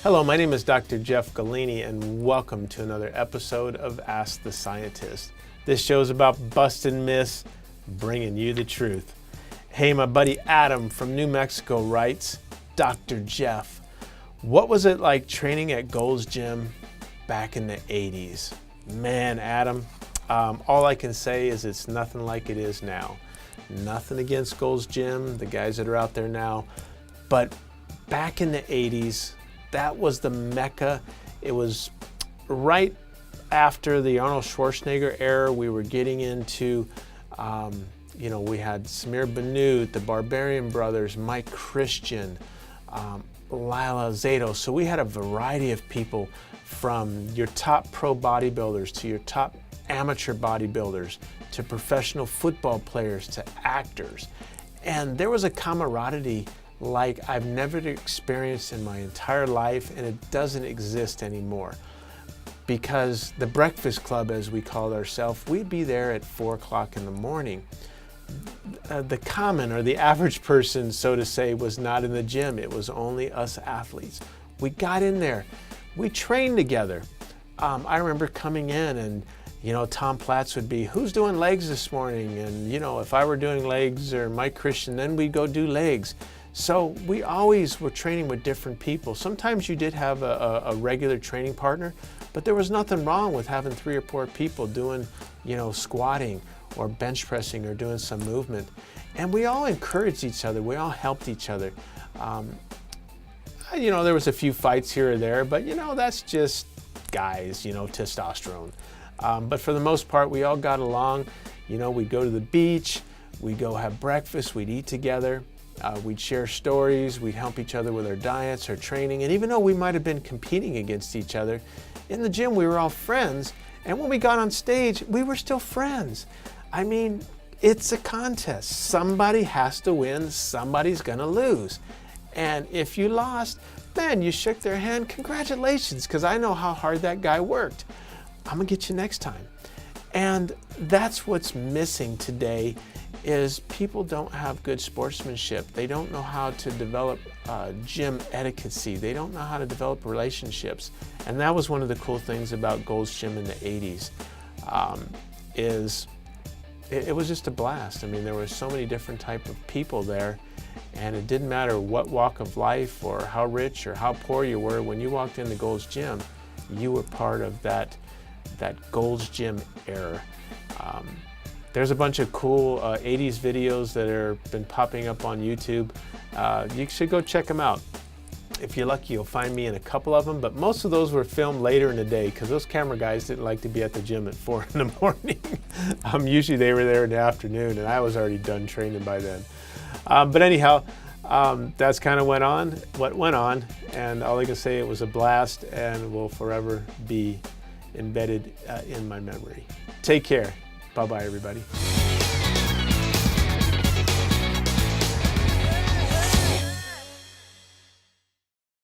Hello, my name is Dr. Jeff Golini, and welcome to another episode of Ask the Scientist. This show is about busting myths, bringing you the truth. Hey, my buddy Adam from New Mexico writes, Dr. Jeff, what was it like training at Gold's Gym back in the 80s? Man, Adam, all I can say is it's nothing like it is now. Nothing against Gold's Gym, the guys that are out there now, but back in the 80s, that was the mecca. It was right after the Arnold Schwarzenegger era. We were getting into, we had Samir Bannout, the Barbarian Brothers, Mike Christian, Lila Zato. So we had a variety of people from your top pro bodybuilders to your top amateur bodybuilders to professional football players to actors. And there was a camaraderie like I've never experienced in my entire life, and it doesn't exist anymore. Because the Breakfast Club, as we called ourselves, we'd be there at 4 o'clock in the morning. The common or the average person, so to say, was not in the gym. It was only us athletes. We got in there. We trained together. I remember coming in and Tom Platz would be, who's doing legs this morning? And if I were doing legs or Mike Christian, then we'd go do legs. So we always were training with different people. Sometimes you did have a regular training partner, but there was nothing wrong with having 3 or 4 people doing, squatting or bench pressing or doing some movement. And we all encouraged each other. We all helped each other. There was a few fights here or there, but that's just guys, testosterone. But for the most part, we all got along. We'd go to the beach, we'd go have breakfast, we'd eat together. We'd share stories, we'd help each other with our diets, our training, and even though we might have been competing against each other, in the gym we were all friends, and when we got on stage, we were still friends. I mean, it's a contest. Somebody has to win, somebody's gonna lose. And if you lost, man, you shook their hand, congratulations, because I know how hard that guy worked. I'm gonna get you next time. And that's what's missing today is people don't have good sportsmanship. They don't know how to develop gym etiquette. They don't know how to develop relationships. And that was one of the cool things about Gold's Gym in the 80s, it was just a blast. I mean, there were so many different type of people there, and it didn't matter what walk of life or how rich or how poor you were. When you walked into Gold's Gym, you were part of that Gold's Gym era. There's a bunch of cool 80s videos that have been popping up on YouTube. You should go check them out. If you're lucky, you'll find me in a couple of them, but most of those were filmed later in the day because those camera guys didn't like to be at the gym at 4 in the morning. Usually they were there in the afternoon, and I was already done training by then. But anyhow, that's kind of what went on, and all I can say, it was a blast and will forever be embedded in my memory. Take care. Bye-bye, everybody.